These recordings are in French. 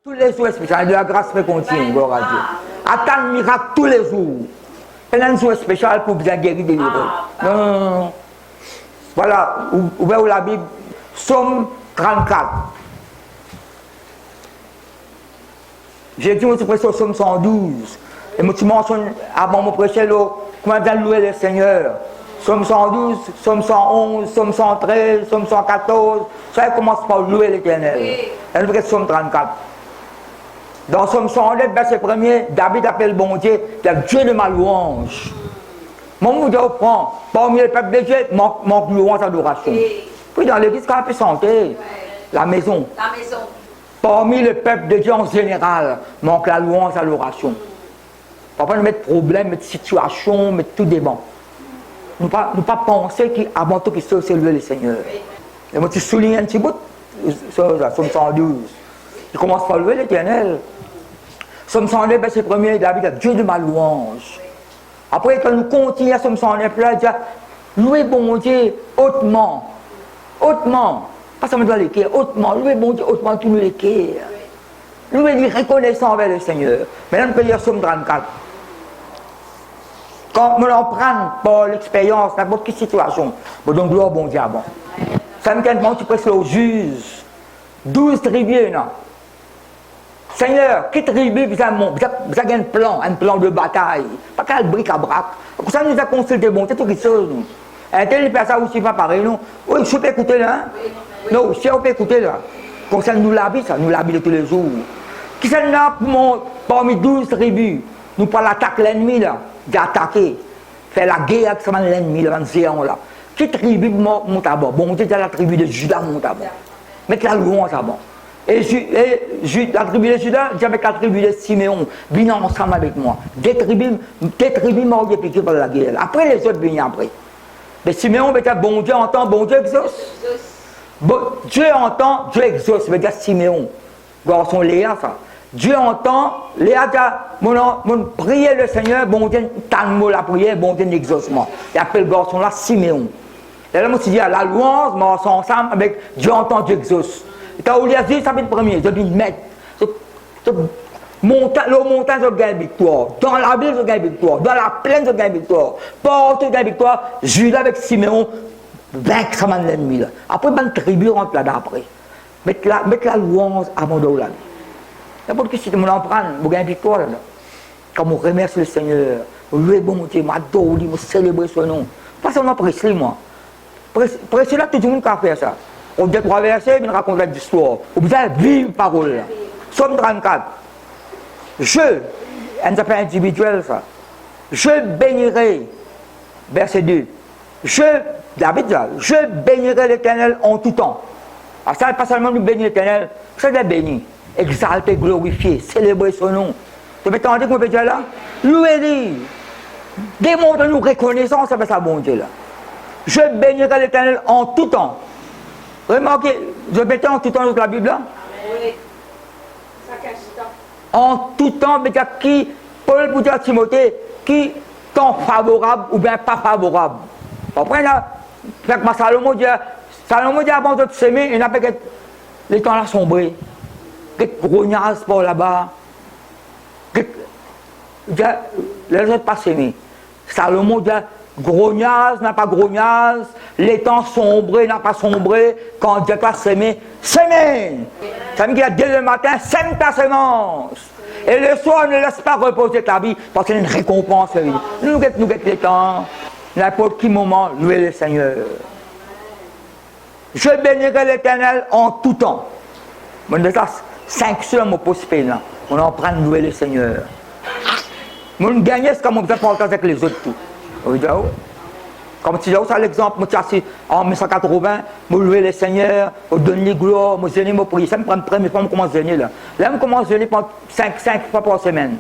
Tous les jours spécial, de la grâce peut continuer, gloire à Dieu. Attendre le miracle tous les jours. C'est un jour spécial pour bien guérir des livres. Non. Voilà, ouvrez la Bible, Psaume 34. J'ai dit, je prêche au Psaume 112. Et je mentionne, avant de prêcher, comment bien louer le Seigneur. Psaume 112, Psaume 111, Psaume 113, Psaume 114. Ça commence par louer l'Éternel. Et le vrai Psaume 34. Dans Psaume 109, verset 1er, David appelle bon Dieu, le Dieu de ma louange. Mon mot de prend, parmi le peuple de Dieu, manque louange d'adoration. Puis dans l'église, quand on peut chanter, la maison. Parmi le peuple de Dieu en général, manque la louange d'adoration. Parfois, nous mettons problème, mettre situation, mettre tout des bancs. Nous ne pas penser qu'avant tout, qu'il c'est louer le Seigneur. Et moi, tu soulignes un petit bout, Psaume 112. Il commence par louer l'Éternel. Psaume 109, verset 1er, David a Dieu de ma louange. Après, quand nous continuons à Psaume 109, là, il dit louez bon Dieu hautement. Hautement. Pas seulement dans les cœurs, hautement. Louez bon Dieu hautement tous les cœurs. Louez les reconnaissants envers le Seigneur. Maintenant, nous peut lire Psaume 34. Quand on en prend par l'expérience, n'importe quelle situation, bon, donc gloire bon Dieu avant. Ça me tient tu presses au juge. 12 tribus, non. Seigneur, quelle tribu vous avez un plan de bataille. Pas qu'un bric-à-brac. Pour ça, nous avons consulté, bon, c'est tout quelque chose. Un tel personne aussi pas pareil, non. Oui, je peux écouter là. Hein? Non, si on peut écouter là. Comme ça, nous l'habitons, ça, nous l'habitons tous les jours. Qui s'en a parmi 12 tribus, nous pas l'attaque l'ennemi là, d'attaquer, faire la guerre avec l'ennemi, le géant là. Quelle tribu monte à bord? Bon, c'est la tribu de Judas monte à bord. Mettre la louange à bord. Et la tribu de Judas, avec la tribu de Siméon, viennent ensemble avec moi. Des tribus m'ont piqué par la guerre. Après, les autres viennent après. Mais Siméon, bon Dieu entend, bon Dieu exauce. Bon, Dieu entend, Dieu exauce, veut dire Siméon. Garçon Léa, ça. Dieu entend, Léa dit, mon prier le Seigneur, bon Dieu, tant la prière, bon Dieu, l'exaucement. Il appelle le garçon là Siméon. Et là, moi, je dis, la louange, moi, on ensemble avec Dieu entend, Dieu exauce. Quand on a dit, ça fait le premier, je dis, mettre. Le montagne, je gagne victoire. Dans la ville, je gagne victoire. Dans la plaine, je gagne victoire. Partout, je gagne victoire. Judas avec Siméon, vaincre l'ennemi. Après, une tribu rentre là-dedans après. Mettre la louange avant de la vie. N'importe qui, si tu m'en prends, je gagne victoire là-dedans. Quand on remercie le Seigneur, on louer bon Dieu, on adore, on célèbre son nom. Pas seulement prêcher, moi. Prêcher là, tout le monde peut faire ça. On dit 3 versets, il raconte l'histoire. On besoin de vivre parole. Psaume 34. Elle s'appelle individuel ça. Je bénirai, verset 2. David dit, je bénirai l'Éternel en tout temps. Alors ça n'est pas seulement nous bénir l'Éternel, c'est de bénir, exalter, glorifier, célébrer son nom. Tu m'entends qu'on peut dire là? Louez-le. Démontre-nous reconnaissance avec sa bon Dieu là. Je bénirai l'Éternel en tout temps. Remarquez, je bénis en tout temps dans la Bible là. Oui. En tout temps, mais qui, Paul pour dire à Timothée, qui temps favorable ou bien pas favorable. Après là, Salomon dit avant de semer, il n'a pas que les temps là sombré. Que grognasse par là-bas. Les autres pas semé. Salomon dit grognasse, n'a pas grognasse, les temps sombrés, n'a pas sombré, quand Dieu t'a semé, semé. Ça veut dire que dès le matin, sème ta semence. Et le soir, ne laisse pas reposer ta vie, parce qu'il y a une récompense. Nous guettons les temps, n'importe quel moment, louez le Seigneur. Je bénirai l'Éternel en tout temps. Mon Dieu, 5 sur mon poste là. On en prend de louer le Seigneur. Mon gagner, c'est comme on peut faire avec les autres tout. Comme tu dis, ça l'exemple, moi, en 1980, je louais le Seigneur, je donnais gloire, je zénais, je priais. Ça me prend une première fois, je commence à zéner là. Là, je commence à zéner pendant 5 fois par semaine.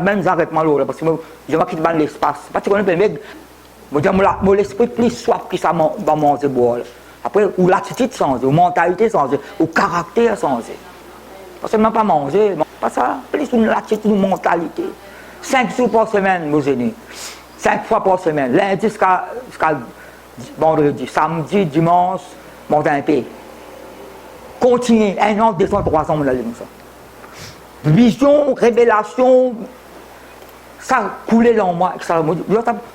Même j'arrête mal là, parce que je vais quitter l'espace. Parce que je connais mon l'esprit plus soif que ça va manger boire. Après, ou l'attitude changée, ou mentalité changée, ou caractère changé. Pas seulement pas manger, pas ça, plus une attitude, une mentalité. 5 jours par semaine, je zénais. 5 fois par semaine, lundi jusqu'à vendredi, samedi, dimanche, monter un pays. Continuez, 1 an, 2 ans, 3 ans, on a dit ça. vision, révélation, ça coulait dans moi,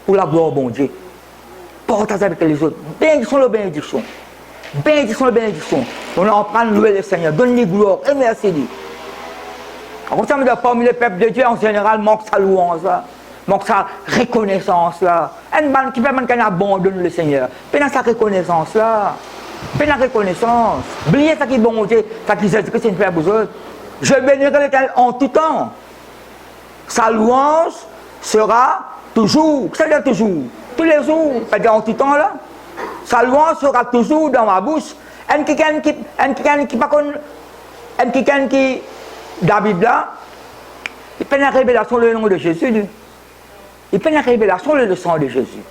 pour la gloire, bon Dieu. Partage avec les autres. Bénédiction, la bénédiction. Bénédiction, la bénédiction. On en prend louer le Seigneur, donne-lui gloire, remercie-lui. Comme ça, parmi les peuples de Dieu, en général, manque sa louange, manque sa reconnaissance. Là. Un qui peut abandonner le Seigneur. Pendant sa reconnaissance, là. Pendant la reconnaissance. Oubliez ça qui est bon Dieu, ça qui Jésus Christ, c'est une faire pour eux. Je bénirai l'Éternel en tout temps. Sa louange sera toujours. Ça veut dire toujours. Tous les jours, en tout temps là. Sa louange sera toujours dans ma bouche. Un quelqu'un qui dans la Bible là, il fait la révélation le nom de Jésus. Lui. Il fait la révélation le sang de Jésus.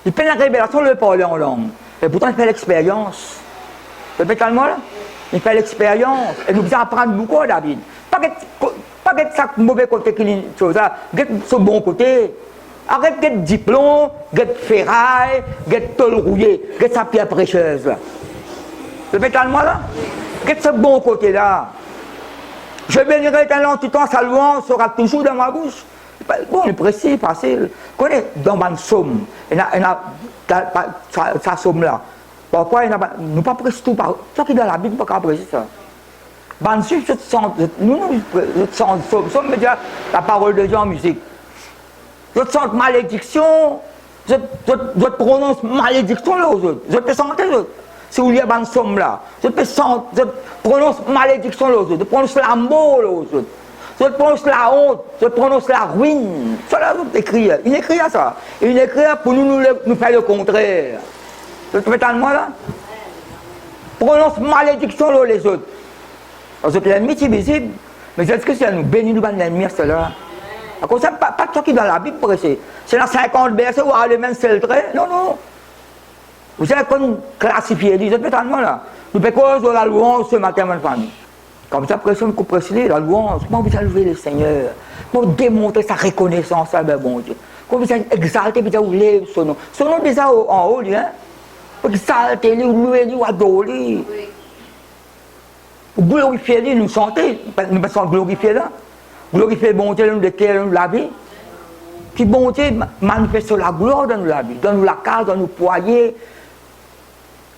Il fait la révélation le parler en langue. Et pourtant il fait l'expérience. Répétez-le moi là. Il fait l'expérience. Et nous devons apprendre beaucoup à David. Pas que ça mauvais côté qui est chose là, ce bon côté. Arrête de diplôme, de ferraille, de tôle rouillée, de sa pierre précieuse. Répétez-le moi là. Get ce bon côté là. Je bénirai l'Éternel en tout temps, sa louange sera toujours dans ma bouche. Bon, c'est précis, facile. Connais dans ma somme, sa somme là. Pourquoi il n'a pas, nous pas presque tout par. Toi qui est dans la Bible, pas apprécier ça. Ban suivre cette somme, somme veut dire la parole de Dieu en musique. Je sens malédiction, je prononce malédiction là aux autres. Je peux sentir les autres. Si vous lisez ban somme là, je prononce malédiction là aux autres. Je prononce la mort là aux autres. Je prononce la honte, je prononce la ruine. Ça là, écrit. Il écrit à ça. Il écrit pour nous faire le contraire. Tu te mets dans moi là? Prononce malédiction là les autres. Parce que l'ennemi est visible. Mais est-ce que si elle nous bénit, nous allons l'ennemi, c'est là? À cause ça, pas toi qui est dans la Bible, c'est dans 50 versets où les mêmes c'est le trait. Non, non. Vous savez qu'on classifie, vous êtes dans moi là. Nous faisons de la louange ce matin, ma famille. Comme ça, pression qu'on précise, la louange, comment vous allez louer le Seigneur? Comment démontrer sa reconnaissance à le bon Dieu? Comment vous allez exalter, vous allez louer son nom? Son nom déjà en haut, hein? Vous exalter, louer, vous adorer. Vous glorifier, nous chanter, nous ne sommes glorifier là. Glorifier le bon Dieu, nous déclarer la vie. Puis bon Dieu manifeste la gloire dans la vie, dans la case, dans nos foyers,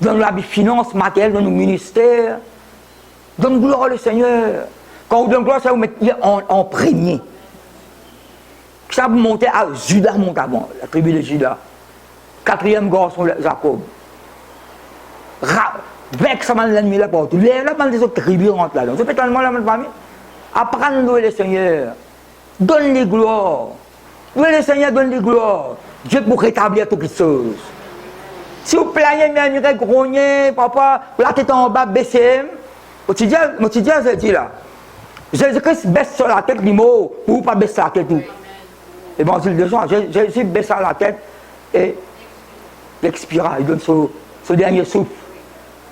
dans la vie finance, matérielle, dans nos ministères. Donne gloire au Seigneur. Quand vous donnez gloire, ça vous mettez en premier. Ça vous montez à Judas monte avant, la tribu de Judas. 4e garçon de Jacob. Avec ça, l'ennemi là partout. Là, des autres tribus rentrent là. Donc, je fais tellement la famille. Apprends à louer le Seigneur. Donne-lui gloire. Louer le Seigneur, donne-lui gloire. Dieu pour rétablir toutes les choses. Si vous plaignez, murmurez, grognez, papa, la tête en bas, baissez. Mon petit Dieu, je dis là. Jésus-Christ baisse sur la tête, l'immo, pour ne pas baisser la tête tout. Évangile de Jean, Jésus baisse la tête et il expira, il donne ce dernier souffle.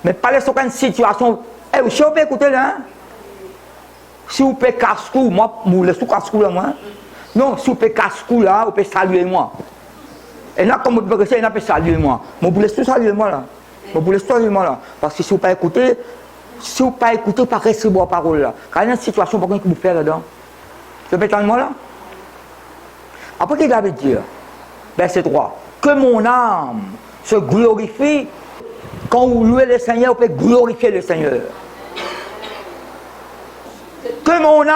Mais pas laisser aucune situation. Eh, si vous pouvez écouter là, hein? Si vous pouvez casse-cou, moi, je laisse tout casse-cou là, moi. Non, si vous pouvez casse-cou là, vous pouvez saluer moi. Et là, comme vous pouvez rester, vous pouvez saluer moi. Mais vous laissez tout saluer moi là. Vous laissez tout saluer moi là. Parce que si vous ne pouvez pas écouter, si vous ne pouvez pas écouter, vous ne pouvez pas recevoir la parole là. Quand il y a une situation, pourquoi vous faites là-dedans? Vous pouvez moi là? Après qu'il avait dit, verset 3, que mon âme se glorifie. Quand vous louez le Seigneur, vous pouvez glorifier le Seigneur. Que mon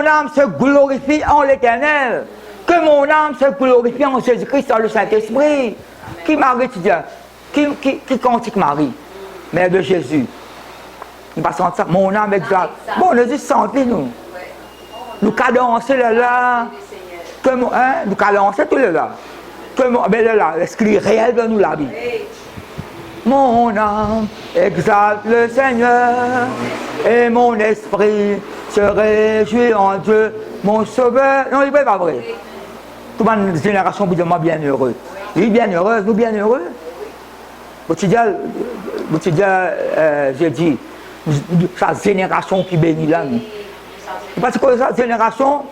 âme se glorifie en l'Éternel. Que mon âme se glorifie en Jésus-Christ, dans le Saint-Esprit. Qui Marie, tu dis? Qui cantique Marie? Mère de Jésus. Il va sentir ça. Mon âme exalte. Bon, on a dit sentir nous. Nous cadencer là. Nous cadencer tout là. Ben là, l'esprit réel de nous la vie. Mon âme exalte le Seigneur et mon esprit se réjouit en Dieu, mon sauveur. Non, il n'est pas vrai. Toute ma génération vous dit moi bien heureux. Oui, bien heureuse, nous bien heureux. J'ai dit, sa génération qui bénit là. Parce que sa génération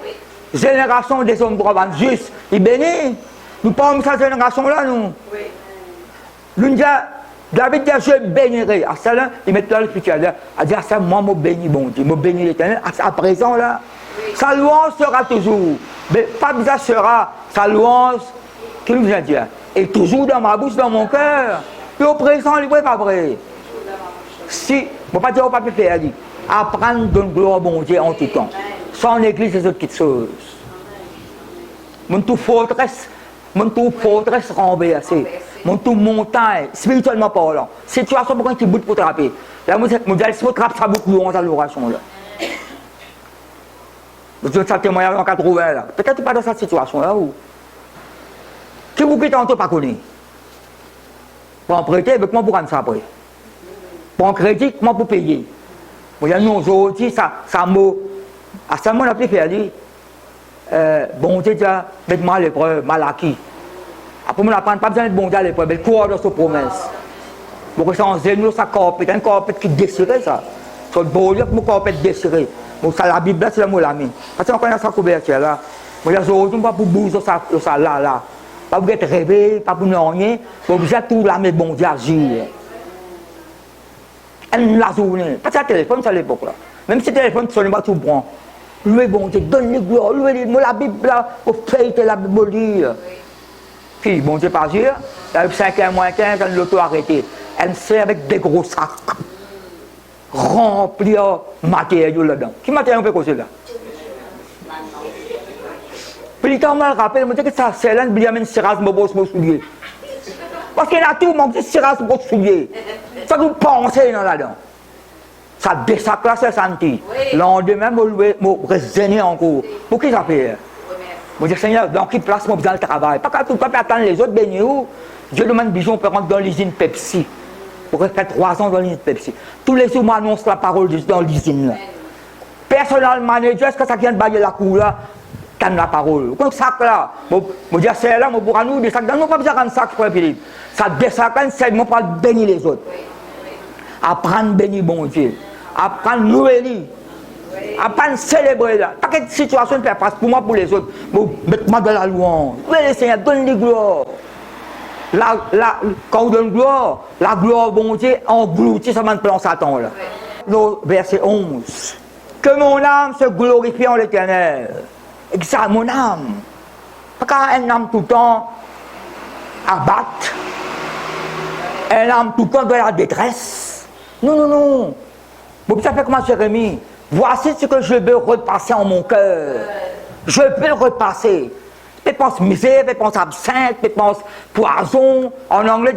des hommes droits juste, il bénit. Nous parlons de cette génération là, nous. Nous David dit, je bénirai. À ça, là, il met là le spirituel. Il dit, à ça, moi, je bénis bon Dieu. Je bénis l'Éternel. À présent, là, sa louange sera toujours. Mais pas bizarre sera sa louange, qui nous vient dire, et toujours dans ma bouche, dans mon cœur. Et au présent, il n'est pas vrai. Si, je ne peux pas dire au papier faire, dit, apprendre de gloire à bon Dieu en tout temps. Sans église, c'est autre petites choses. Mon tout forteresse renversée. Mon tout montagne, spirituellement parlant. Situation pour un petit bout pour trapper. Là, moi, je suis trappe ça beaucoup de à l'oration là. Vous avez un témoignage en 80 là. Peut-être pas dans cette situation là où. Qui vous quitte en tout pas connu. Pour en prêter, avec moi pour rendre ça après. Pour en crédit, moi pour payer. Vous voyez, nous aujourd'hui, ça m'a. À ce moment, on a pu faire dire. Bon Dieu, mettez-moi à l'épreuve, mal acquis. Après, on n'apprend pas besoin de bon Dieu à l'épreuve, mais croire dans sa promesse. Pour que ça en zéro, ça corpète, un corpète qui déchirait ça. Sur le beau lieu, mon corpète déchiré. Bon, ça, la Bible, c'est le mot là. Parce qu'on connaît sa couverture là. Moi, aujourd'hui, pas pour bouger ça là. Pas pour être rêvé, pas pour rien. Pour vous êtes tout là, mais bon Dieu agir. La journée. Parce que le téléphone, c'est à l'époque là. Même si le téléphone, tu ne pas tout prendre. Louez bon Dieu, donne les gloires, louez la Bible là, pour faire la Bible lire. Puis, bon Dieu, pas agir. Il y a 5h moins 15, elle l'auto arrêté. Elle me fait avec des gros sacs. Remplis de matériaux là-dedans. Qui matériau on peut causer là? Puis, il m'a rappelé, il m'a dit que ça, c'est là, il y a même Siras, mon beau soulier. Parce qu'il y a tout, mon petit Siras, mon beau soulier. Ça nous pense là-dedans. Ça dessac là, c'est senti. Lendemain, je raisonner encore. Pour qui ça fait? Je dis, Seigneur, dans quelle place moi besoin de travail? Pas qu'à tout pas attendre les autres bénis où. Dieu demande Bijon peut rentrer dans l'usine Pepsi. Pour faire 3 ans dans l'usine Pepsi. Tous les jours, m'annonce la parole dans l'usine là. Personnel manager, est-ce que ça vient de bailler la cour là? T'as la parole. Comme sac là. Je dis, c'est là, pour nous, des sacs. Dans nous, pas besoin de sac, frère Philippe. Ça dessac là, c'est moi pour bénir les autres. Apprendre à bénir bon Dieu. Apprendre à louer. Apprendre à célébrer là. Pas que situation ne fait face pour moi, pour les autres. Mettez-moi dans la louange. Oui, le Seigneur, donne les gloires. Quand on donne gloire, la gloire bon Dieu engloutit ça plan Satan là. Verset 11. Que mon âme se glorifie en l'Éternel. Et que ça, mon âme. Pas qu'une âme tout le temps abatte. Une âme tout le temps de la détresse. Non. Bon, ça fait comment, Jérémie? Voici ce que je veux repasser en mon cœur. Je veux le repasser. Je pense misère, je pense absinthe, je pense poison. En anglais,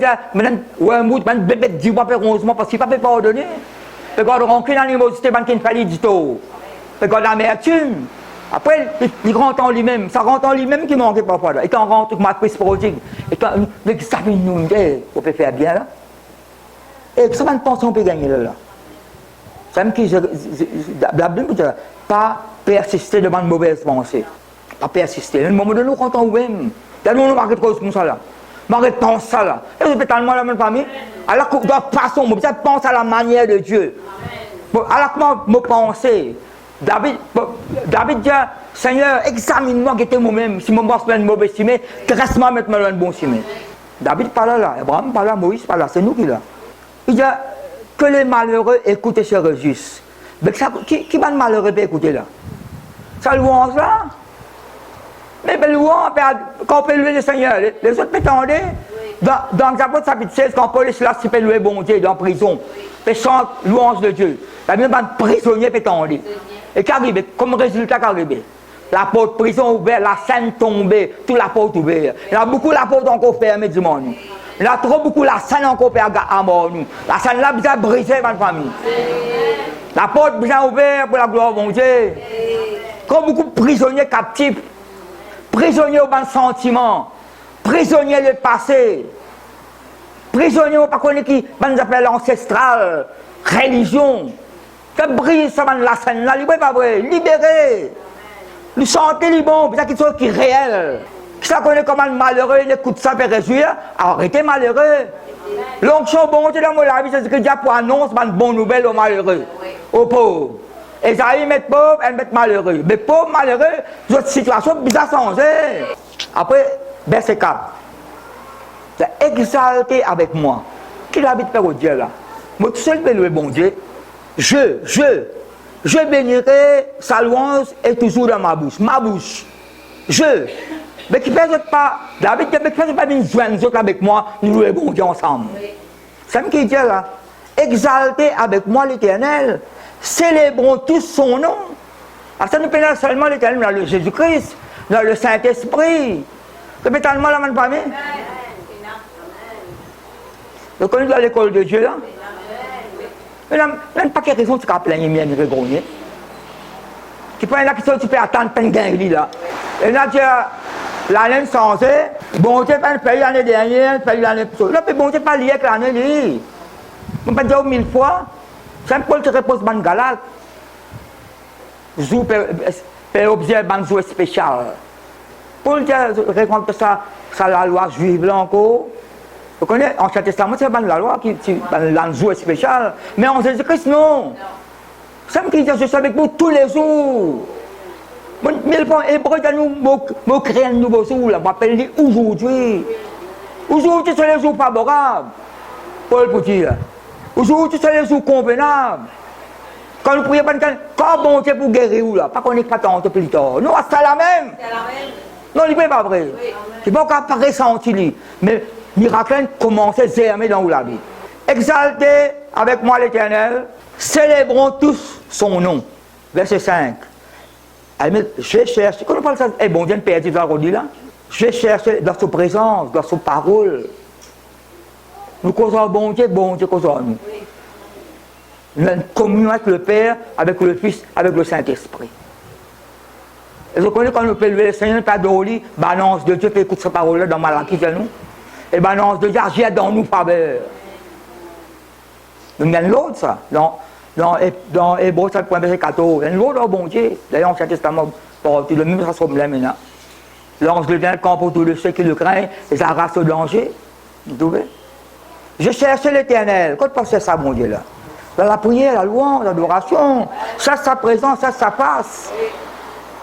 ou un bout, un bébé de 10 mois, heureusement, parce qu'il ne peut pas pardonner. Il regarde rancune, animosité, qui ne fait pas du tout. Il regarde l'amertume. Après, il rentre en lui-même. Ça rentre en lui-même qui manque parfois. Et quand on rentre, ma prise prodigue. Et quand ça fait une on peut faire bien là. Et que ça va penser on peut gagner là. C'est même qui la Bible dit pas persister devant une mauvaise pensée. Pas persister. À un moment donné, nous comptons nous-mêmes. Là, nous marquons trop comme ça là. Marquons pense ça là. Et vous faites tellement la même famille. Alors que de toute façon, vous pensez à la manière de Dieu. Alors comment me penser? David dit, Seigneur, examine-moi qui était moi-même. Si mon boss est une mauvaise cimée, dresse-moi maintenant un bon cimée. David parle là, Abraham parle là, Moïse parle là, c'est nous qui là. Il dit que les malheureux écoutent et se réjouissent. Mais qui va le malheureux écouter là? Ça louange là? Mais ben louange, quand on peut louer le Seigneur, les autres peuvent tendre. Dans Exode chapitre 16, quand Paul est là, il peut louer bon Dieu dans la prison. Il chante louange de Dieu. La même prisonnier peut tendre. Et qu'arrive, comme résultat qu'arrive. La porte prison ouverte, la scène tombée, toute la porte ouverte. Il y a beaucoup la porte encore fermée du monde. Il y a trop beaucoup la scène encore à mort. La scène là, bien brisée dans la famille. La porte bien ouverte pour la gloire de mon Dieu. Trop beaucoup de prisonniers captifs. Prisonniers au bon sentiment. Prisonniers du passé. Prisonniers au pas connu qui, on appelle l'ancestral. Religion. Ça brise ça dans la scène là, libéré pas vrai, libéré. Le chanter les bons, c'est quelque chose qui est réel. Qui ça connaît comment le malheureux, il écoute ça fait réjouir, arrêtez malheureux. L'onction bon Dieu dans mon vie, c'est ce que Dieu pour annoncer une bonne nouvelle aux malheureux, aux pauvres. Esaïe met pauvre, elle met malheureux. Mais pauvre, malheureux, votre situation bizarre changée. Après, verset 4. C'est exalté avec moi. qui habite Père Dieu là? Moi tout seul vais louer bon Dieu. Je bénirai sa louange est toujours dans ma bouche. Ma bouche. Mais qui ne peut pas, David ne peut pas venir joindre nous autres avec moi, nous louer bon Dieu ensemble. C'est ce qu'il dit là. Exaltez avec moi l'Éternel. Célébrons tous son nom. Alors ça nous pénale seulement l'Éternel dans le Jésus-Christ, dans le Saint-Esprit. C'est pétalement la main famille. Vous connaissez à l'école de Dieu là? Il n'y a pas de raison de se plaindre, il y a une grogner. Tu peux là qui tu peux attendre peine gagner là. Et là tu as l'année censée, bon Dieu pas payer l'année dernière, payer l'année prochaine. Là bon Dieu pas lié avec l'année là. On peut dire 1000 fois, c'est Paul qui repose ban galate. Zou peut observer ban jour spécial. Paul dit raconte ça la loi juive là encore. Vous connaissez, en Ancien Testament, c'est la loi qui est jour spécial. Mais en Jésus-Christ, non. C'est ce qu'il dit, je suis avec vous tous les jours. Mais le point hébreu, nous créons un nouveau jour, on appelle aujourd'hui. Aujourd'hui, c'est les jours favorables. Paul pour dire. Aujourd'hui, c'est les jours convenables. Quand nous prions, quand bon Dieu pour guérir, là, pas qu'on n'est pas tant plus tard. Non, c'est la même. Non, il n'est pas vrai. C'est pas qu'on n'a pas ressenti. Mais miracle commençait à germer dans la vie. Exaltez avec moi l'Éternel, célébrons tous son nom. Verset 5. Je cherche, quand on parle de ça, eh bon Dieu, perdu dans la là. Je cherche dans sa présence, dans sa parole. Nous causons bon Dieu causons nous. Nous avons une communion avec le Père, avec le Fils, avec le Saint-Esprit. Et vous connaissez quand nous pouvons lever le Seigneur, pas de lit, balance de Dieu, fait écouter sa parole dans Malachie, nous. Et balance de Dieu agit dans nous faveur. Nous avons l'autre, ça. Dans Hébreux 7.14, il y a l'autre bon Dieu. D'ailleurs, Ancien Testament, le même ça semble là maintenant. L'ange de Dieu campe autour de ceux qui le craignent, et ça race au danger. Vous trouvez? Je cherchais l'Éternel. Quand tu penses à ça, mon Dieu, là? Dans la prière, la louange, l'adoration, ça, sa présence, ça, sa face.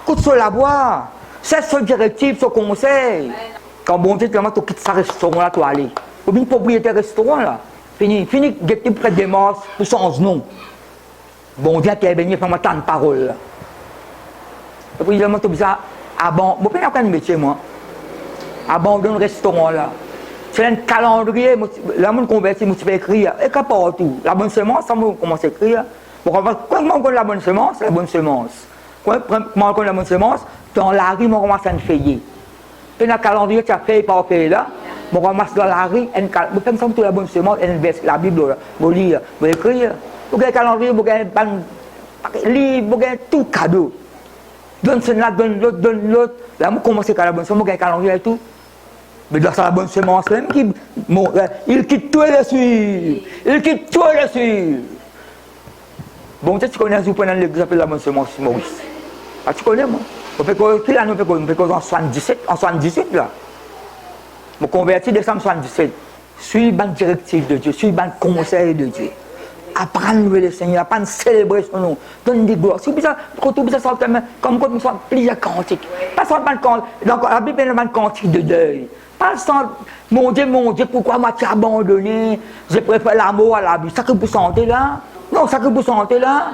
Écoute sur la voix, c'est ce directif, ce conseil. Quand bon Dieu, tu quittes ce restaurant-là, tu vas aller. Ou bien propriétaire restaurant, là. Fini, guetter près des morts pour son nom. Bon Dieu, tu es béni, fais-moi tant de paroles, là. Et puis, tu as ça, je ne sais pas métier, moi. Abandonne le restaurant, là. C'est un calendrier, là, je convertis, je fais écrire, et qu'à partout. La bonne semence, ça me commence à écrire. Comment on connaît la bonne semence? La bonne semence. Comment on connaît la bonne semence? Dans la rue, on commence à feuiller. Et dans le calendrier, tu as fait par pays là, on ramasse dans la rue, on fait ensemble toute la bonne semence, la Bible, on lit, on écrit. Vous avez un calendrier, vous avez un livre, vous avez tout cadeau. Donne cela, donne l'autre. Là, on commence à la bonne semence, vous avez un calendrier et tout. Mais dans la bonne semence, même il quitte tout et le suit. Il quitte tout et le suit. Bon, tu connais un jour l'exemple de la bonne semence, Maurice. Ah, tu connais, moi? On fait quoi en 78 là. Je me convertis décembre 77. Suis le directive de Dieu, suis le conseil de Dieu. Apprendre à louer le Seigneur, apprendre à célébrer son nom, donner des gloires. Si vous avez ça, comme quand nous sommes plusieurs cantiques. Pas seulement donc la Bible est un cantique de deuil. Pas seulement, mon Dieu, pourquoi m'as-tu abandonné? Je préfère l'amour à la vie. Ça que vous sentez là? Non, ça que vous sentez là?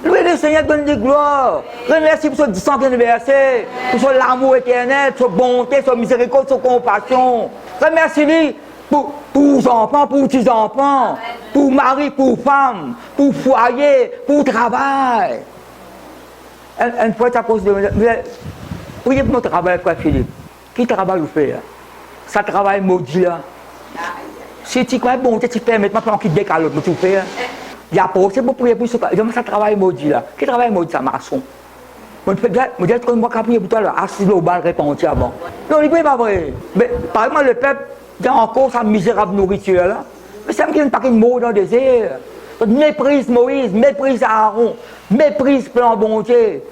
Louez le Seigneur, donne des gloires. Remercie pour ce 10e anniversaire, pour son amour éternel, sa bonté, sa miséricorde, sa compassion. Remercie-lui pour vos enfants, pour tes enfants, pour mari, pour femme, pour foyer, pour travail. Une fois, tu as posé de... Priez pour notre travail, frère Philippe. Qui travaille vous fait? Ça travaille maudit là. Si tu crois bon, tu fais maintenant pendant qu'il décale l'autre, tu fais. Il y a pas, c'est pour prier pour ça. Ça travaille maudit là. Qui travaille maudit, ça maçon? Je dis que moi, quand prier pour toi, là, assis au bal répandu avant. Non, il n'est pas vrai. Mais par exemple, le peuple, il y a encore sa misérable nourriture là. Mais ça me dit pas qu'il mot dans le désert. Méprise Moïse, méprise Aaron, méprise plan bon Dieu.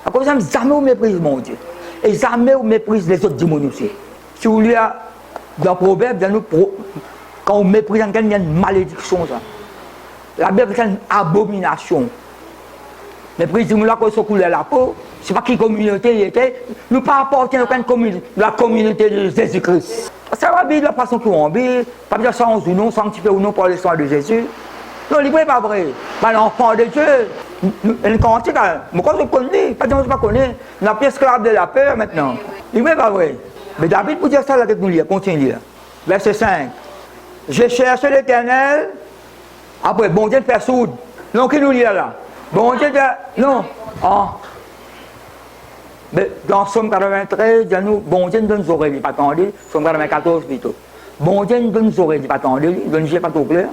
À cause de ça, jamais on méprise mon Dieu. Et jamais on méprise les autres démons aussi. Si vous voulez, dans le proverbe, quand on méprise quelqu'un, il y a une malédiction. Ça. La Bible, c'est une abomination. Méprise du monde là, quand ils sont coulés la peau, c'est pas qui communauté il était. Nous pas appartenir à la communauté de Jésus-Christ. Ça va bien de la façon qu'on vit, pas bien sans ou non, sanctifié ou non par le sang de Jésus. Non, il n'est pas vrai. Ben, l'enfant de Dieu, une quantité, mais quand je connais, pas de je ne connais, on a plus esclave de la peur maintenant. Il n'est pas vrai. Mais David, pour dire ça, là, que nous lisons, continue. Verset 5. J'ai cherché l'Éternel, après, bon Dieu de faire sourde. Non, qui nous lit là? Bon Dieu de. Non. Ah. Mais dans Somme 93, il nous, bon Dieu nous donne nos oreilles, pas attendre. Somme 94 plutôt. Bon Dieu nous donne nos oreilles, pas attendre. Il donne pas trop clair.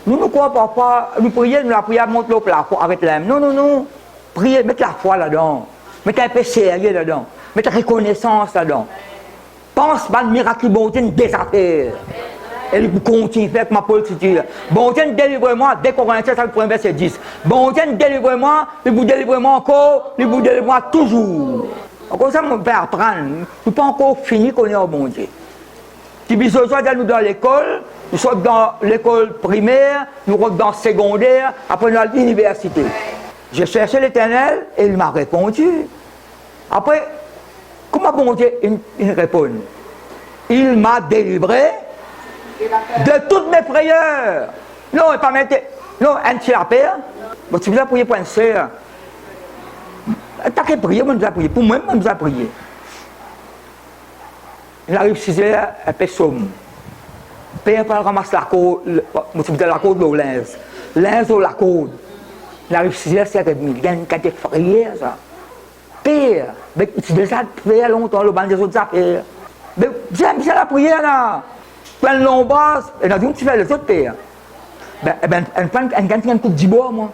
Nous ne croyons pas, nous prions, nous la prière monte le plafond avec l'âme. Non, non, non. Priez, mettez la foi là-dedans. Mettez un peu sérieux là-dedans. Mettez reconnaissance là-dedans. Pense pas le miracle, bon Dieu, des affaires. Et il continue avec ma politique. Bon Dieu, délivre-moi, dès Corinthiens, ça le verset 10. Bon Dieu, délivre-moi, il vous délivre-moi encore, il vous délivre-moi toujours. Comme ça, on peut apprendre. Nous ne pas encore fini qu'on est au bon Dieu. Si besoin de nous dans l'école, nous sommes dans l'école primaire, nous sommes dans le secondaire, après dans l'université. J'ai cherché l'Éternel et il m'a répondu. Après, comment bon Dieu il répond? Il m'a délivré de toutes mes prières. Non, il pas mettre. Non, un petit appel. Bon, si vous avez prié pour un sœur, t'as qu'à prier, moi, je vais prier. Pour moi, je vais prier. Il arrive 6 heures, un peu somme. Père, il ramasse la côte, la côte de linge. Linge ou la côte. Il arrive 6 heures, 7h30. Il y a une quantité de prière, ça. Père, mais tu déjà fait longtemps, le banc des autres affaires. Mais j'aime bien la prière, là. Quand l'on basse, et dans une tu fais les autres pères. Ben, elle gagne un coup de bois, moi.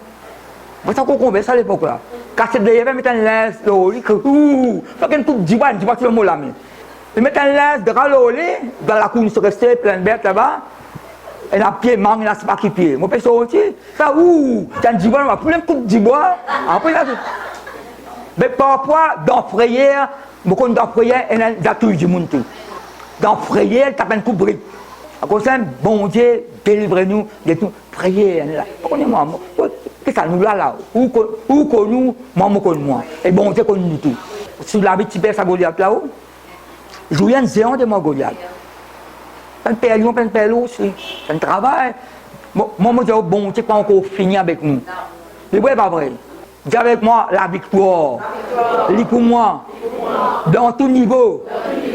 Moi, ça qu'on converse à l'époque, là. Quand c'est derrière, mettre un linge, il faut qu'un coup de bois, tu vois le mot là, mais. Il met un linge de râler, dans la cour, il se restait plein de bêtes là-bas. Et la pied manque, il n'a pas qui pied. Moi, je peux sortir, ça, tu as un dibois, on va prendre un coup de dibois, après, là, mais parfois, dans la prière, beaucoup dans la prière, il y a des accueils du monde tout. Dans la prière, il y a un coup de brique. À cause d'un bon Dieu, délivrez-nous de tout. Prière, là. Prenez-moi, qu'est-ce que ça nous là? Où que nous, moi, moi. Et bon Dieu, qu'on nous tout. Si la vie, tu perds sa Goliath là-haut, je viens de géant de mon Goliath. C'est un père, c'est un père aussi. C'est un travail. Moi, je dis, bon Dieu, pas encore fini avec nous. C'est vrai, pas vrai? Dis avec moi la victoire. Lis pour moi. Dans tout niveau.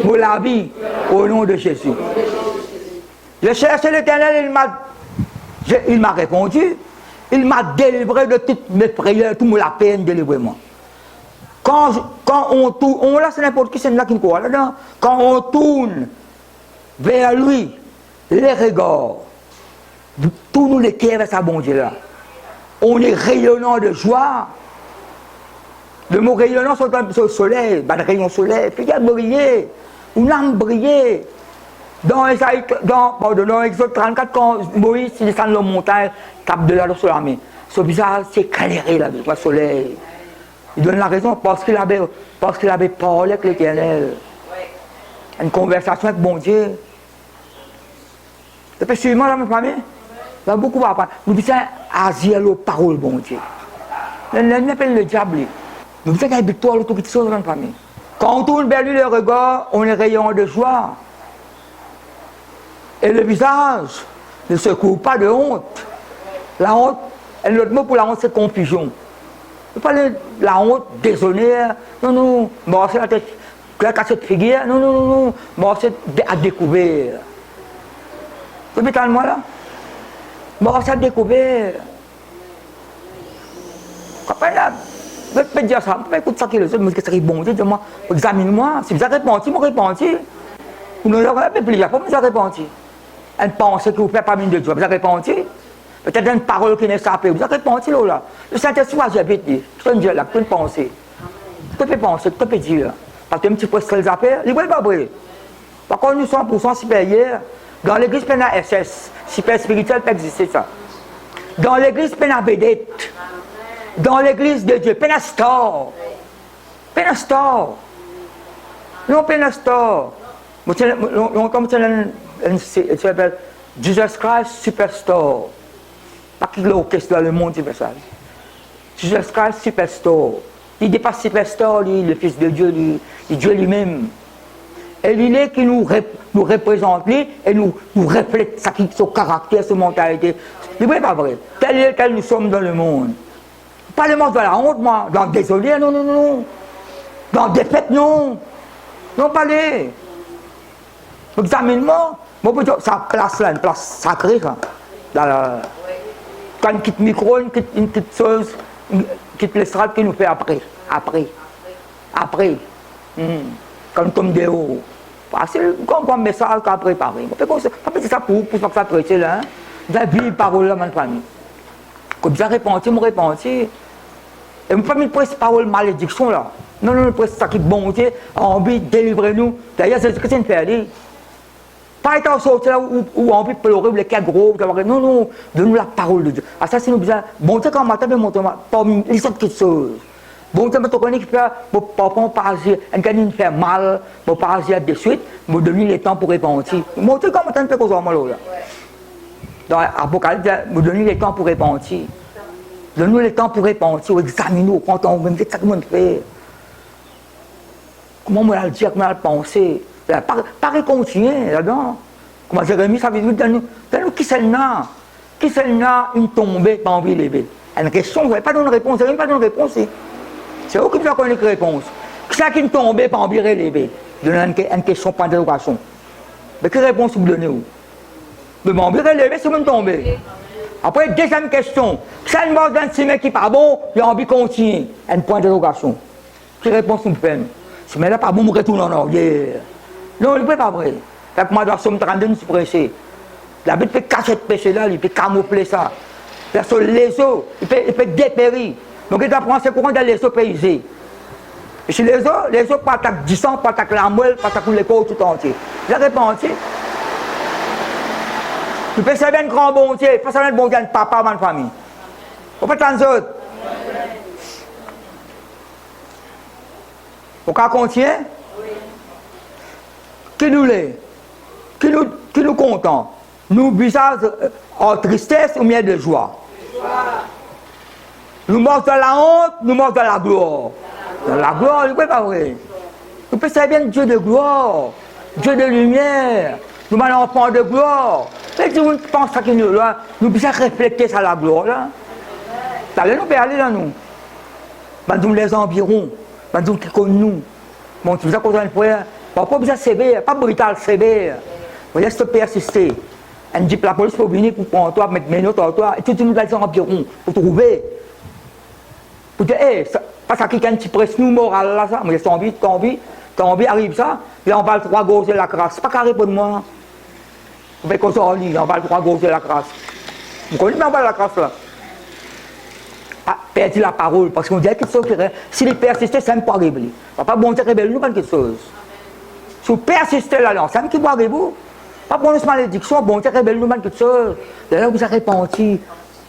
Pour la vie. Au nom de Jésus. J'ai cherché l'Éternel, il m'a répondu. Il m'a délivré de toutes mes prières, toute la peine, délivrez-moi. Quand on tourne, là c'est n'importe qui, c'est là qui me croit là-dedans. Quand on tourne vers lui, les regards, tous nous les cœurs vers sa bon Dieu là. On est rayonnant de joie. Le mot rayonnant sur le soleil, le rayon soleil, puis il y a briller, une âme briller. Dans Exode 34, quand Moïse descend la montagne, tape de là sur l'armée. Son visage s'est éclairé là, le soleil. Il donne la raison parce qu'il avait parlé avec l'Éternel. Une conversation avec bon Dieu. Et puis suivant là, ma famille, il y a beaucoup à apprendre. Nous disons agir aux paroles, bon Dieu. On appelle le diable. Nous disons qu'il y a une victoire, tout qui chose dans la famille. Quand on tourne vers lui le regard, on est rayonnant de joie. Et le visage ne se couvre pas de honte. La honte, et l'autre mot pour la honte, c'est confusion. Ne pas la honte, déshonneur, non, c'est la tête, la cassette figure, non, c'est à découvert. Tu peux moi là? C'est à découvert. Je peux dire ça, je peux écouter ça qui est le seul, mais c'est bon, dis-moi, examine-moi, si vous avez répondu, vous répondez. Vous ne l'avez plus, vous avez répondu. Une pensée que vous faites pas mine de Dieu, vous avez répondu. Peut-être une parole qui n'est sapée, vous avez répondu là. Le Saint-Esprit va j'habite, je te dis là, une pensée. Tu peux penser, tu peux dire. Parce que un petit peu ce affaires, il ne pas vrai. Par contre, nous sommes 100% supérieurs. Dans l'église, il y a SS, super spirituel, peut exister ça. Dans l'église, il y a vedette. Dans l'église de Dieu, il y a star. Il y a star. Non, il y a star. Comme ça s'appelle Jesus Christ Superstar. Pas qui l'orchestre dans le monde, c'est ça. Jesus Christ Superstar. Il dépasse Superstar, lui, le Fils de Dieu, lui, Dieu lui-même. Et il est qui nous représente lui, et nous reflète ça, son caractère, sa mentalité. C'est vrai, pas vrai. Tel est tel nous sommes dans le monde. Pas le monde de la honte, moi. Dans le désolé, non, non, non. Dans le défaite, non. Non, pas les. Examine-moi. Bon, ça place là, une place sacrée, quand on quitte le micro, une petite chose, quitte l'estrade qui nous fait après. Quand on tombe de haut. C'est un message qu'on a préparé. On fait ça pour pas que ça prêche là. Vous avez vu parole là, ma famille. Comme ça, repentir, me repentir. Et ne pas me presse parole malédiction là. Non, non, presse ça qui est bon Dieu, envie de délivrer nous. D'ailleurs, c'est ce que c'est une faire. Pas être sorti là où envie de pleurer, ou les cas gros. Non, non, donne-nous la parole de Dieu. Ah, ça, c'est nous besoin. Bon Dieu, quand on m'attend, parmi les autres choses. Bon Dieu, quand on connaît qu'il fait, papa, pas agir, un fait mal, pas agir de suite, me donner le temps pour repentir. Bon Dieu, quand on m'attend, fait quoi ça, là. Dans l'Apocalypse, me donner le temps pour repentir. Donne-nous le temps pour repentir, examiner, quand on me dit ça, comment on fait. Comment on va le dire, comment on va le penser. Pas continuer là-dedans. Comment Jérémie, ça veut dire, donne-nous qui c'est là. Qui c'est là, une tombée, pas envie de lever. Une question, vous n'avez pas donné de réponse, vous n'avez pas donné de réponse. C'est eux qui ne connaissent pas de réponse. Qui c'est qui une tombée, pas envie de lever. Donnez une question, pas d'interrogation. Mais quelle réponse vous donnez où? Mais pas envie de lever, c'est une tombée. Après, deuxième question. Qui c'est une base d'un ciment qui n'est pas bon, il a envie de continuer. Un point d'interrogation. Quelle réponse vous faites? Si mais là pas bon, je retourne en arrière. Non, il ne peut pas vrai. Fait que moi, dans Somme 32, je suis pressé. La bête peut cacher ce péché-là, il peut camoufler ça. Parce que les eaux, il peut dépérir. Donc il doit prendre ce courant dans les eaux paysées. Et si les eaux pas attaquent du sang, pas attaquent la moelle, pas attaquent les corps tout entier. La réponse, tu peux servir un grand bon Dieu, pas servir un bon Dieu, un papa, ma famille. On peut t'en autres. Au cas contient, qui nous l'est, qui nous content, nous visage en tristesse ou bien de joie. Nous morts dans la honte, nous morts dans la gloire. Dans la gloire, il n'est pas vrai. Nous pouvons servir Dieu de gloire, Dieu de lumière, nous sommes enfants de gloire. Mais si vous pensez que nous devons refléter ça la gloire là. Ça nous peut aller là nous. Nous les environs, nous qui connaissons nous. Bon, tu vous as posé un frère, pas besoin de sévère, pas brutal, sévère. Vous laissez persister. On dit que la police peut venir pour prendre toi, mettre mes notes à toi, et tout le monde va les environs pour trouver. Pour dire, hé, pas ça qui est presse nous moral là, ça, mais t'as envie, arrive ça, et on va le 3 gauche de la crasse. C'est pas carré pour moi. Vous faites comme ça en ligne, on va le 3 gauche de la crasse. Vous connaissez, mais on va la crasse là. Ah, perdre la parole, parce qu'on dit quelque chose qui est. Si les persistent, ça ne peut pas arriver. On ne va pas bon Dieu révéler nous quelque chose. Si vous persistez là-dedans, ça ne peut pas arriver. Pas pour une malédiction, bon Dieu révèle nous quelque chose. D'ailleurs, vous avez répandu,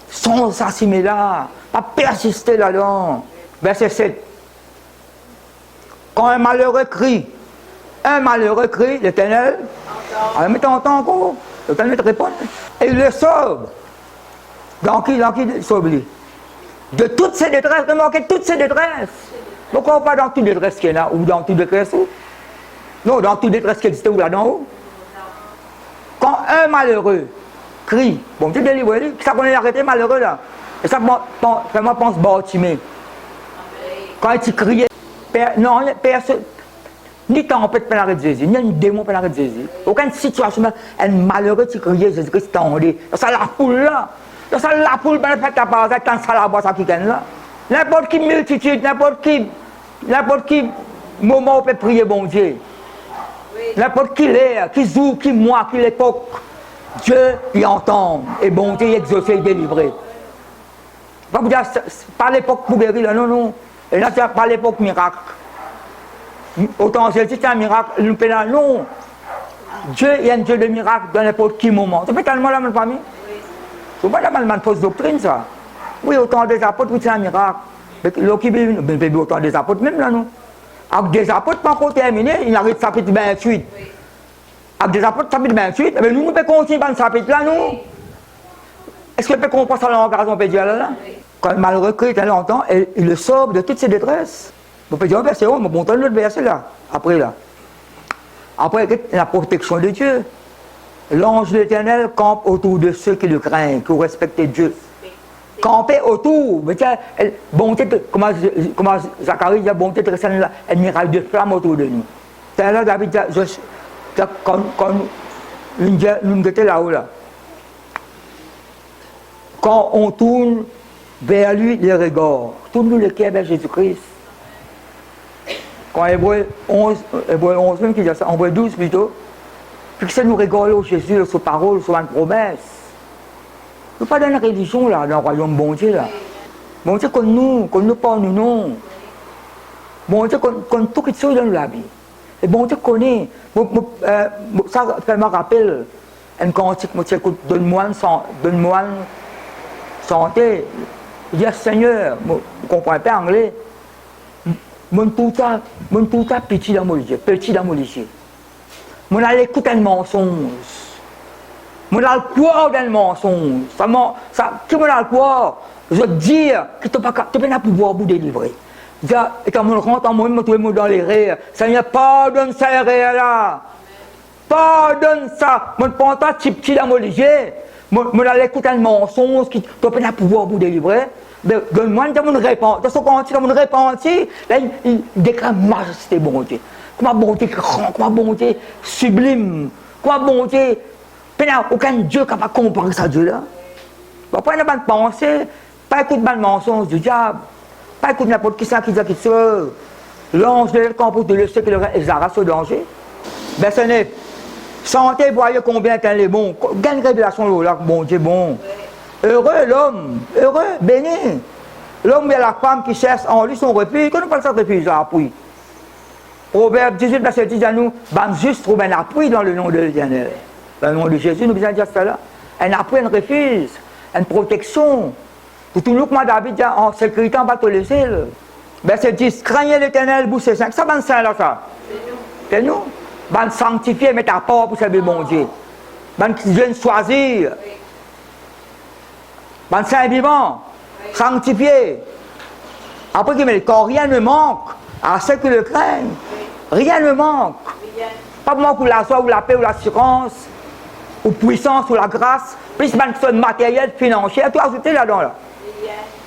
sans s'assimiler là, pas persister là-dedans. Verset 7. Quand un malheureux crie, l'Éternel, alors mais t'entends encore, l'Éternel te répond, et il le sauve. Dans qui il sauve lui? De toutes ces détresses, remarquez toutes ces détresses. Pourquoi pas dans toute détresse qu'il y a, ou dans toute détresse où? Non, dans toute détresse qui existe où là-dedans où? Quand un malheureux crie, bon, tu délivres lui, ça qu'on est arrêté malheureux là. Et ça, moi, pense Bartimée. Quand il criait, non, personne, ni tempête peut l'arrêter Jésus, ni un démon peut l'arrêter Jésus. Aucune situation, un malheureux qui criait Jésus-Christ tendait. Ça, la foule là. Ça, la foule, ben, fait ta part, quand ça la boîte, ça qui gagne là. N'importe qui multitude, n'importe qui moment où on peut prier bon Dieu. N'importe qui l'ère, qui joue, qui moi, qui l'époque, Dieu y entend, et bon Dieu y exauce et délivré. Pas vous dire, pas l'époque pour guérir, là, non, non. Et là, c'est pas l'époque miracle. Autant c'est un miracle, non. Dieu est un Dieu de miracle dans n'importe quel moment. Ça fait tellement la même famille. C'est pas la même fausse doctrine, ça. Oui, autant des apôtres, oui, c'est un miracle. Mais autant des apôtres, même là, non. Avec des apôtres, pas encore terminé, il arrive au chapitre 28. Avec des apôtres, chapitre 28, mais nous pouvons continuer dans ce chapitre-là, nous. Est-ce qu'on peut comprendre ça dans l'occasion, on peut dire là? Quand le malheureux crie très longtemps, il le sauve de toutes ses détresses. On peut dire un verset, mais bon, on l'autre verset là, après là. Après, la protection de Dieu. L'ange de l'Éternel campe autour de ceux qui le craignent, qui respectent Dieu. Camper autour. Mais tiens, bonté, comment Zacharie dit, bonté de un miracle de flamme autour de nous. C'est là, David, quand nous étions là-haut, là. Quand on tourne vers lui les regards, tourne-nous le cœur vers Jésus-Christ. Quand Hébreu 11 même qui dit ça, Hébreu 12 plutôt, fixez-nous regarder au Jésus, sur parole, sur une promesse. Nous pas dans la religion là, dans le royaume bon Dieu là. Bon Dieu qu'on nous parle nous non. Bon Dieu qu'on tout qui soit dans la vie. Et bon Dieu connaît. Ça fait me rappel un cantique, moi écoute, donne-moi une santé. Je dis Seigneur, je ne comprends pas anglais. Mon tout ça petit dans mon lycée, petit dans mon lycée. Mon allait écouter un mensonge. Mon allait croire dans le mensonge. Qui mon allait croire? Je veux dire que tu n'as pas pouvoir vous délivrer. Et quand on rentre en moi, je me dans les rires. Seigneur, pardonne ça, les rires là. Pardonne ça. Mon pantalon petit dans mon lycée. Mon allait écouter un mensonge qui tu n'as pas pouvoir vous délivrer. Donne-moi une réponse. Dans ce cantique, une réponse, là, il déclare majesté, bonté. Comment bonté grand, comment bonté sublime, comment bonté. Il n'y a aucun Dieu qui n'a pas comparer ça, Dieu-là. Pas une bonne pensée, pas écouter le mensonge du diable, pas écouter n'importe qui ça qui dit qu'il se. L'ange de l'école de le sait qu'il exarche au danger. Verset 9. Santé, voyez combien il est bon. Gagne une révélation là, bon Dieu, bon. Heureux l'homme, heureux, béni. L'homme et la femme qui cherchent en lui son refuge. Qu'on ne parle pas de refuge, appui. Proverbe 18, verset 10 à nous, ben juste trouve un appui dans le nom de l'Éternel. Dans le nom de Jésus, nous besoin dire cela. Un appui, un refuge, une protection. Pour tout nous, comme David dit, en sécurité, on va te laisser. Verset 10, craignez l'Éternel, vous c'est 5. Ça, ben saint là, ça. C'est nous. Ben sanctifier, mettre à part pour servir mon Dieu. Ben viennent choisir. Ben saint vivant, sanctifié. Après qu'il met quand rien ne manque à ceux qui le craignent. Rien ne manque. Pas manque pour la joie, ou la paix, ou l'assurance, ou puissance, ou la grâce. Plus ben que matériel, financier, tout ajouter là-dedans. Là.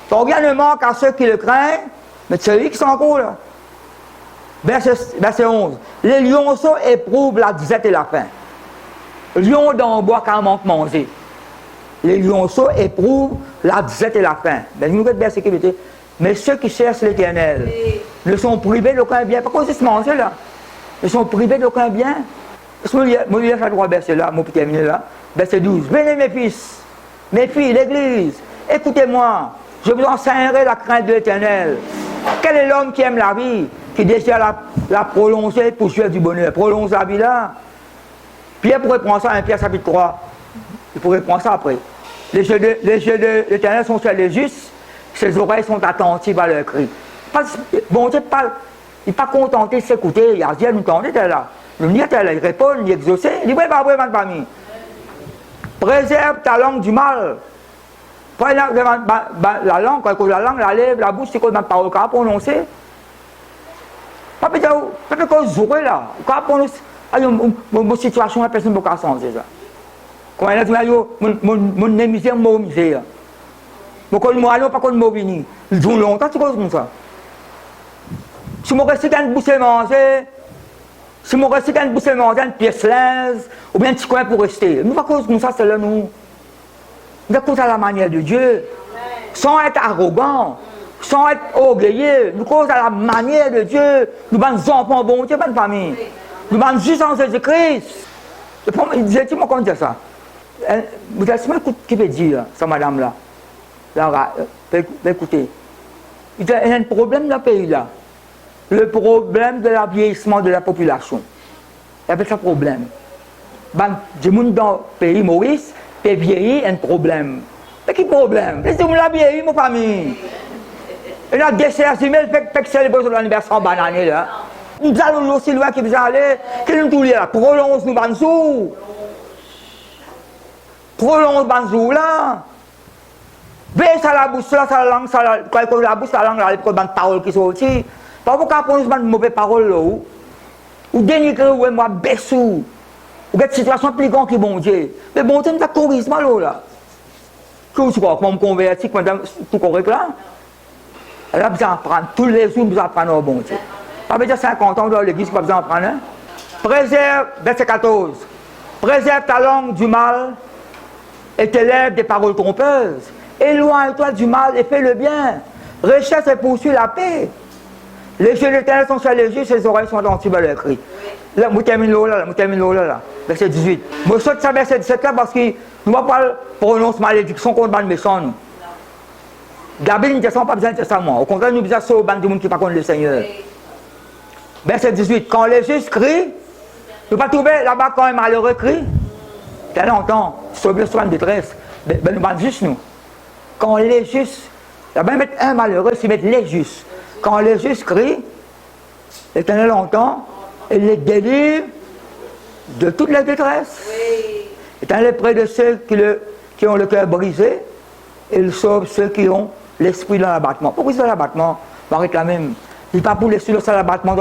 Donc rien ne manque à ceux qui le craignent, mais celui qui sont encore là. Verset 11. Les lionceaux éprouvent la disette et la faim. Lion dans le bois quand manque manger. Les lionceaux éprouvent la disette et la faim. Ben, nous avons verset qui était. Mais ceux qui cherchent l'Éternel ne sont privés d'aucun bien. Pourquoi c'est ce manger là? Ils sont privés d'aucun bien. Je vais lire ça droit verset là, pour terminer là. Verset 12. Venez mes fils, mes filles, l'Église, écoutez-moi. Je vous enseignerai la crainte de l'Éternel. Quel est l'homme qui aime la vie, qui désire la prolonger pour jouir du bonheur? Prolonge la vie là. Pierre pourrait prendre ça, 1 Pierre chapitre 3. Il pourrait prendre ça après. Les yeux de l'Éternel sont sur les justes, ses oreilles sont attentives à leurs cris. Bon Dieu, il n'est pas contenté de s'écouter. Il a dit, nous tendez, t'es là. Nous dit, t'es là, il répond, il exauce. Il dit, oui, pas vrai, ma famille. Préserve ta langue du mal. Prends la langue, quand la langue, la lèvre, la bouche, c'est quoi ma parole qu'on a prononcée. Pas peut-être qu'on jouer là. Quand on prononce, une situation, la personne ne peut pas changer ça. Quand elle a dit, mon misère, mon misère. Mon col moi, pas qu'on m'a venu. Ils jouent longtemps, c'est quoi comme ça? Si mon reste dans une bouche manger, si mon reste dans une bouche manger, une pièce linge, ou bien un petit coin pour rester. Nous, pas cause comme ça, c'est là, nous. Nous, cause à la manière de Dieu. Sans être arrogant, sans être orgueilleux. Nous, cause à la manière de Dieu. Nous, sommes enfants bon Dieu, pas de famille. Nous, sommes juste en Jésus-Christ. Il disait, tu m'as dit ça. Vous avez qui veut dire, ça, madame-là? Là, écoutez, il y a un problème dans le pays là. Le problème de vieillissement de la population. Il y avait ça problème. Du monde dans le pays Maurice, peut vieillir, un problème. Mais quel problème? Les gens la vieilli, ma famille. Il y a des serres humaines fait que célébrer l'anniversaire bananier là. Nous allons aussi loin qui vous allez, qui nous tous là, prolonge nous banzou. Prolonge banzou là. Baisse à la bouche, là, la langue, quand la bouche, la langue, là, il y a des paroles qui sont aussi. Pas pourquoi on a une mauvaise parole là. Ou ou dénigrer, ou moi, baissou, ou cette situation plus grande que bon Dieu. Mais bon Dieu, nous corrige mal là. Que tu crois, comme converti, madame, tout correct là? Elle a besoin d'apprendre, tous les jours, nous apprenons au bon Dieu. Pas besoin de 50 ans dans l'église, pas besoin d'apprendre. Hein? Préserve, verset 14, préserve ta langue du mal et tes lèvres des paroles trompeuses. Éloigne-toi du mal et fais le bien. Recherche et poursuis la paix. Les yeux de l'Éternel sont sur les yeux, ses oreilles sont attentives à leur cri. Là, je termine là, verset 18. Je saute ça verset 17 là parce que nous ne pouvons pas prononcer malédiction contre les méchants. Gabriel ne dit pas besoin de ça, moi. Au contraire, nous avons besoin de sauver les gens qui ne pas contre le Seigneur. Verset 18. Quand les justes crient, nous ne pas trouver là-bas quand un malheureux crie. T'as longtemps, sauver soit une détresse. Ben, nous allons juste nous. Quand les justes, là-bas, mettre un malheureux, c'est mettre les justes. Quand les justes crient, l'Éternel entend et les délivre de toute la détresse. L'Éternel est près de ceux qui ont le cœur brisé et il sauve ceux qui ont l'esprit dans l'abattement. Pourquoi c'est dans l'abattement? Marie quand même. Il n'est pas pour laisser le l'abattement.